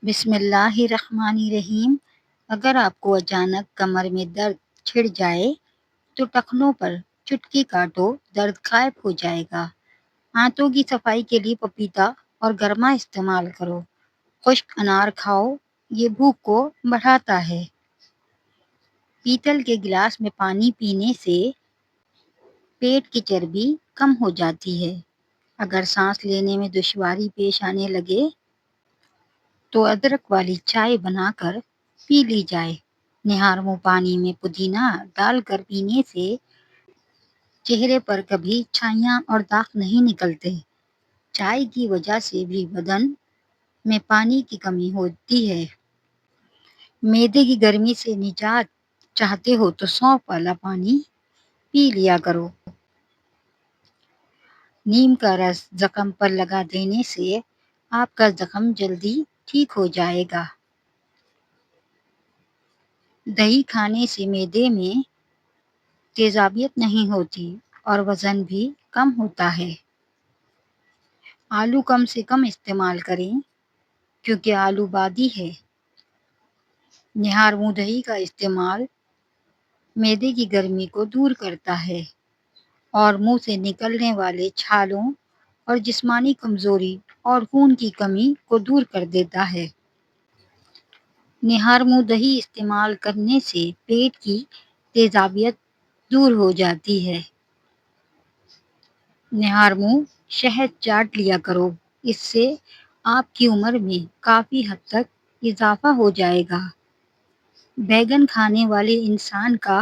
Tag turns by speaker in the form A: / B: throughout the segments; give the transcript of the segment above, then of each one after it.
A: بسم اللہ الرحمن الرحیم۔ اگر آپ کو اچانک کمر میں درد چھڑ جائے تو ٹخنوں پر چٹکی کاٹو، درد غائب ہو جائے گا۔ آنتوں کی صفائی کے لیے پپیتا اور گرما استعمال کرو۔ خشک انار کھاؤ، یہ بھوک کو بڑھاتا ہے۔ پیتل کے گلاس میں پانی پینے سے پیٹ کی چربی کم ہو جاتی ہے۔ اگر سانس لینے میں دشواری پیش آنے لگے تو ادرک والی چائے بنا کر پی لی جائے۔ نہار منہ پانی میں پودینہ ڈال کر پینے سے چہرے پر کبھی چھائیاں اور داغ نہیں نکلتے۔ چائے کی وجہ سے بھی بدن میں پانی کی کمی ہوتی ہے۔ معدے کی گرمی سے نجات چاہتے ہو تو سونف والا پانی پی لیا کرو۔ نیم کا رس زخم پر لگا دینے سے آپ کا زخم جلدی ٹھیک ہو جائے گا۔ دہی کھانے سے معدے میں تیزابیت نہیں ہوتی اور وزن بھی کم ہوتا ہے۔ آلو کم سے کم استعمال کریں کیونکہ آلو بادی ہے۔ نہار منہ دہی کا استعمال معدے کی گرمی کو دور کرتا ہے اور منہ سے نکلنے والے چھالوں اور جسمانی کمزوری اور خون کی کمی کو دور کر دیتا ہے۔ نہار منہ دہی استعمال کرنے سے پیٹ کی تیزابیت دور ہو جاتی ہے۔ نہار منہ شہد چاٹ لیا کرو، اس سے آپ کی عمر میں کافی حد تک اضافہ ہو جائے گا۔ بیگن کھانے والے انسان کا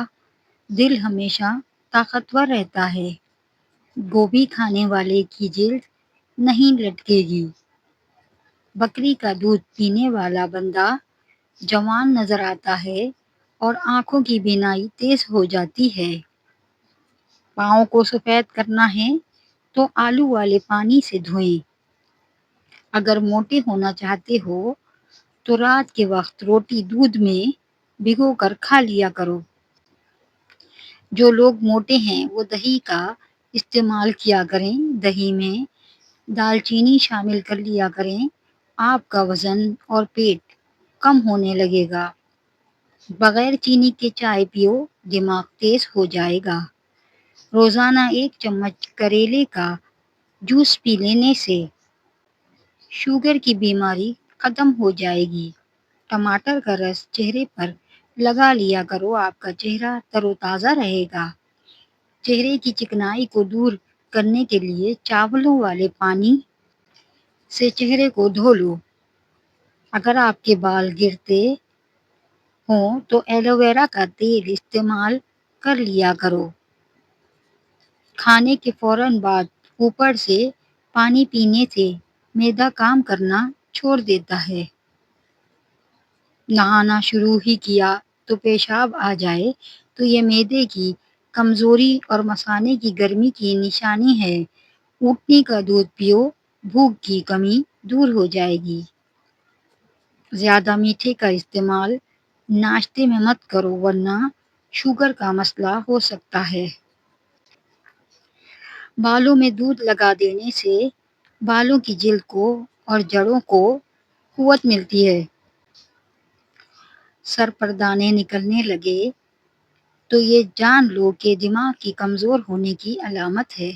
A: دل ہمیشہ طاقتور رہتا ہے۔ گوبھی کھانے والے کی جلد نہیں لٹکے گی۔ بکری کا دودھ پینے والا بندہ جوان نظر آتا ہے اور آنکھوں کی بینائی تیز ہو جاتی ہے۔ پاؤں کو سفید کرنا ہے تو آلو والے پانی سے دھوئیں۔ اگر موٹے ہونا چاہتے ہو تو رات کے وقت روٹی دودھ میں بھگو کر کھا لیا کرو۔ جو لوگ موٹے ہیں وہ دہی کا استعمال کیا کریں۔ دہی میں دال چینی شامل کر لیا کریں۔ آپ کا وزن اور پیٹ کم ہونے لگے گا۔ بغیر چینی کے چائے پیو، دماغ تیز ہو جائے گا۔ روزانہ 1 چمچ کریلے کا جوس پی لینے سے شوگر کی بیماری ختم ہو جائے گی۔ ٹماٹر کا رس چہرے پر لگا لیا کرو، آپ کا چہرہ تر و تازہ رہے گا۔ چہرے کی چکنائی کو دور کرنے کے لیے چاولوں والے پانی سے چہرے کو دھو لو۔ اگر آپ کے بال گرتے ہوں تو ایلو ویرا کا تیل استعمال کر لیا کرو۔ کھانے کے فوراً بعد اوپر سے پانی پینے سے معدہ کام کرنا چھوڑ دیتا ہے۔ نہانا شروع ہی کیا تو پیشاب آ جائے تو یہ معدے کی کمزوری اور مثانے کی گرمی کی نشانی ہے۔ اونٹنی کا دودھ پیو، بھوک کی کمی دور ہو جائے گی۔ زیادہ میٹھے کا استعمال ناشتے میں مت کرو ورنہ شوگر کا مسئلہ ہو سکتا ہے۔ بالوں میں دودھ لگا دینے سے بالوں کی جلد کو اور جڑوں کو قوت ملتی ہے۔ سر پر دانے نکلنے لگے تو یہ جان لو کہ دماغ کی کمزور ہونے کی علامت ہے۔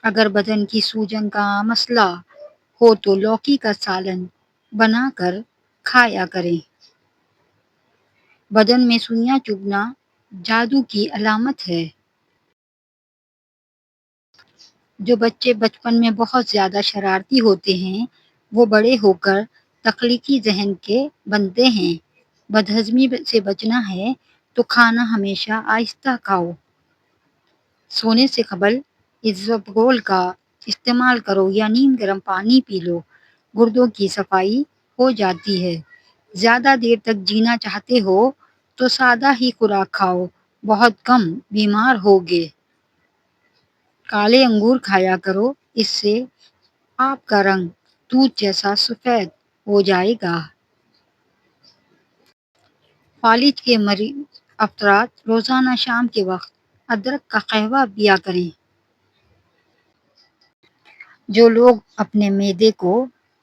A: اگر بدن کی سوجن کا مسئلہ ہو تو لوکی کا سالن بنا کر کھایا کریں۔ بدن میں سوئیاں چبھنا جادو کی علامت ہے۔ جو بچے بچپن میں بہت زیادہ شرارتی ہوتے ہیں وہ بڑے ہو کر تخلیقی ذہن کے بنتے ہیں۔ بدہضمی سے بچنا ہے تو کھانا ہمیشہ آہستہ کھاؤ۔ سونے سے قبل اسبگول کا استعمال کرو یا نیم گرم پانی پی لو، گردوں کی صفائی ہو جاتی ہے۔ زیادہ دیر تک جینا چاہتے ہو تو سادہ ہی خوراک کھاؤ، بہت کم بیمار ہوگے۔ کالے انگور کھایا کرو، اس سے آپ کا رنگ دودھ جیسا سفید ہو جائے گا۔ فالج کے مریض افراد روزانہ شام کے وقت ادرک کا قہوہ پیا کریں۔ جو لوگ اپنے معدے کو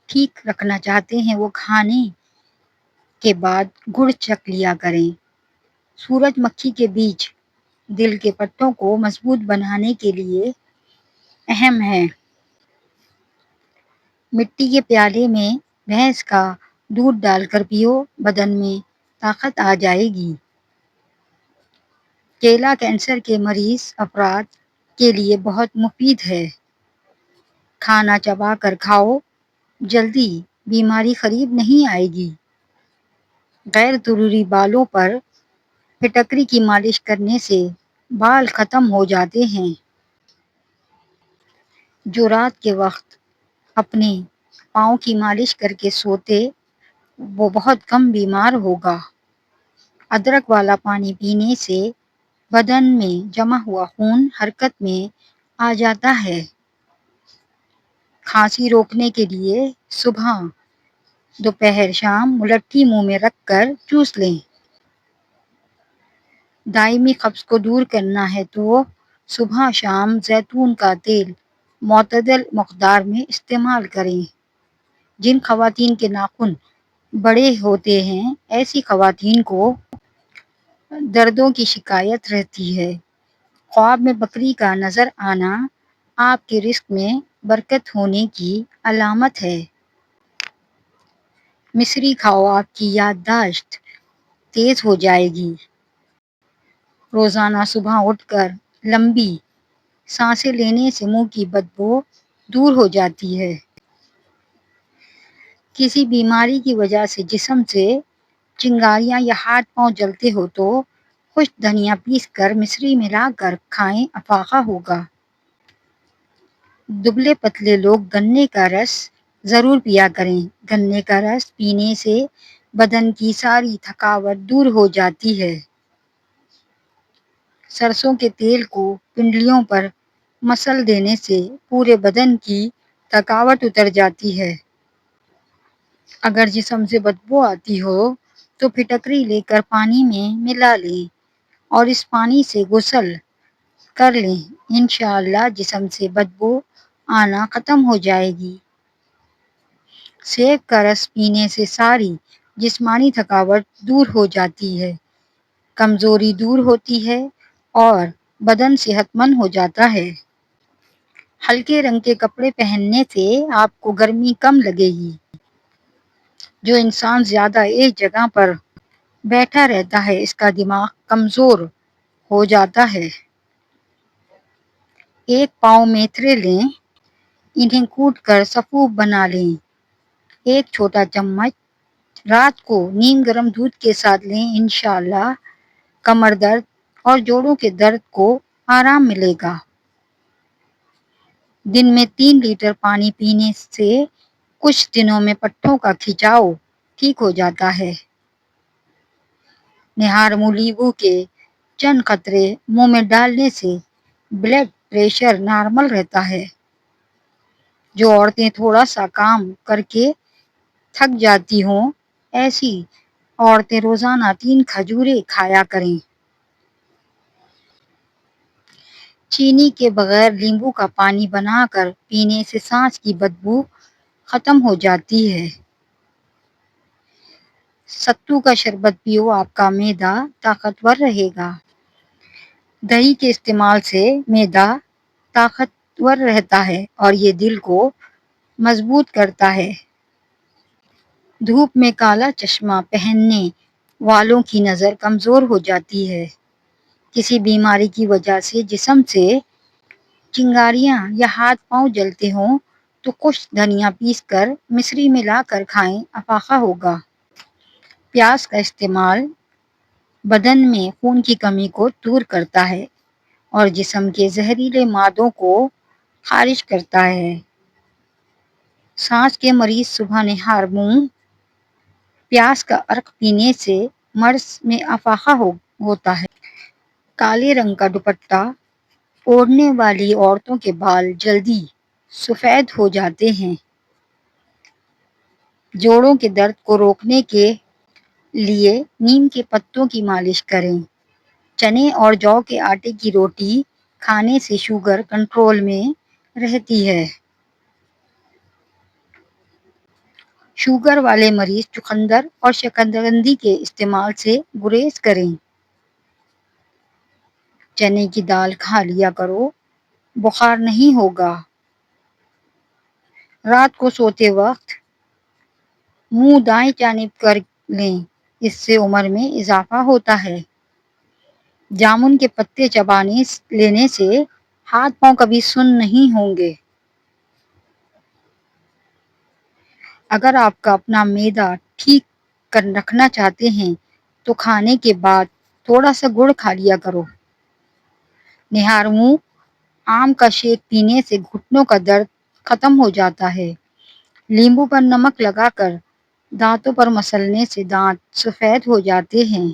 A: ٹھیک رکھنا چاہتے ہیں وہ کھانے کے بعد گڑ چکھ لیا کریں۔ سورج مکھی کے بیج دل کے پٹھوں کو مضبوط بنانے کے لیے اہم ہے۔ مٹی کے پیالے میں بھینس کا دودھ ڈال کر پیو، بدن میں طاقت آ جائے گی۔ کیلا کینسر کے مریض افراد کے لیے بہت مفید ہے۔ کھانا چبا کر کھاؤ، جلدی بیماری قریب نہیں آئے گی۔ غیر ضروری بالوں پر پھٹکری کی مالش کرنے سے بال ختم ہو جاتے ہیں۔ جو رات کے وقت اپنے پاؤں کی مالش کر کے سوتے وہ بہت کم بیمار ہوگا۔ ادرک والا پانی پینے سے بدن میں جمع ہوا خون حرکت میں آ جاتا ہے۔ کھانسی روکنے کے لیے صبح، دوپہر، شام ملٹھی منہ میں رکھ کر چوس لیں۔ دائمی قبض کو دور کرنا ہے تو صبح شام زیتون کا تیل معتدل مقدار میں استعمال کریں۔ جن خواتین کے ناخن بڑے ہوتے ہیں ایسی خواتین کو دردوں کی شکایت رہتی ہے۔ خواب میں بکری کا نظر آنا آپ کے رزق میں برکت ہونے کی علامت ہے۔ مصری کھاؤ، آپ کی یادداشت تیز ہو جائے گی۔ روزانہ صبح اٹھ کر لمبی سانسیں لینے سے منہ کی بدبو دور ہو جاتی ہے۔ کسی بیماری کی وجہ سے جسم سے چنگاریاں یا ہاتھ پاؤں جلتے ہو تو خشک دھنیا پیس کر مصری ملا کر کھائیں، افاقہ ہوگا۔ دبلے پتلے لوگ گنے کا رس ضرور پیا کریں۔ گنے کا رس پینے سے بدن کی ساری تھکاوٹ دور ہو جاتی ہے۔ سرسوں کے تیل کو پنڈلیوں پر مسل دینے سے پورے بدن کی تھکاوٹ اتر جاتی ہے۔ اگر جسم سے بدبو آتی ہو تو پھٹکری لے کر پانی میں ملا لیں اور اس پانی سے غسل کر لیں، انشاءاللہ جسم سے بدبو آنا ختم ہو جائے گی۔ سیب کا رس پینے سے ساری جسمانی تھکاوٹ دور ہو جاتی ہے، کمزوری دور ہوتی ہے اور بدن صحت مند ہو جاتا ہے۔ ہلکے رنگ کے کپڑے پہننے سے آپ کو گرمی کم لگے گی۔ جو انسان زیادہ ایک جگہ پر بیٹھا رہتا ہے اس کا دماغ کمزور ہو جاتا ہے۔ ایک پاؤ میتھرے لیں، انہیں کوٹ کر سفوف بنا لیں۔ ایک چھوٹا چمچ رات کو نیم گرم دودھ کے ساتھ لیں، انشاءاللہ کمر درد اور جوڑوں کے درد کو آرام ملے گا۔ دن میں 3 لیٹر پانی پینے سے کچھ دنوں میں پٹھوں کا کھچاؤ ٹھیک ہو جاتا ہے۔ نہار منہ لیموں کے چند قطرے منہ میں ڈالنے سے بلڈ پریشر نارمل رہتا ہے۔ جو عورتیں تھوڑا سا کام کر کے تھک جاتی ہوں ایسی عورتیں روزانہ 3 کھجوریں کھایا کریں۔ چینی کے بغیر لیموں کا پانی بنا کر پینے سے سانس کی بدبو ختم ہو جاتی ہے۔ ستو کا شربت پیو، آپ کا معدہ طاقتور رہے گا۔ دہی کے استعمال سے معدہ طاقتور رہتا ہے اور یہ دل کو مضبوط کرتا ہے۔ دھوپ میں کالا چشمہ پہننے والوں کی نظر کمزور ہو جاتی ہے۔ کسی بیماری کی وجہ سے جسم سے چنگاریاں یا ہاتھ پاؤں جلتے ہوں تو خشک دھنیا پیس کر مصری ملا کر کھائیں، افاقہ ہوگا۔ پیاز کا استعمال بدن میں خون کی کمی کو دور کرتا ہے اور جسم کے زہریلے مادوں کو خارج کرتا ہے۔ سانس کے مریض صبح نہار منہ پیاز کا عرق پینے سے مرض میں افاقہ ہوتا ہے۔ کالے رنگ کا دوپٹہ اوڑھنے والی عورتوں کے بال جلدی سفید ہو جاتے ہیں۔ جوڑوں کے درد کو روکنے کے لیے نیم کے پتوں کی مالش کریں۔ چنے اور جو کے آٹے کی روٹی کھانے سے شوگر کنٹرول میں رہتی ہے۔ شوگر والے مریض چقندر اور شکنجی کے استعمال سے گریز کریں۔ چنے کی دال کھا لیا کرو، بخار نہیں ہوگا۔ رات کو سوتے وقت منہ دائیں جانب کر لیں، اس سے عمر میں اضافہ ہوتا ہے۔ جامن کے پتے چبانے لینے سے ہاتھ پاؤں کبھی سن نہیں ہوں گے۔ اگر آپ کا اپنا معدہ ٹھیک رکھنا چاہتے ہیں تو کھانے کے بعد تھوڑا سا گڑ کھا لیا کرو۔ نہار منہ آم کا شیک پینے سے گھٹنوں کا درد ختم ہو جاتا ہے۔ لیمبو پر نمک لگا کر دانتوں پر مسلنے سے دانت سفید ہو جاتے ہیں۔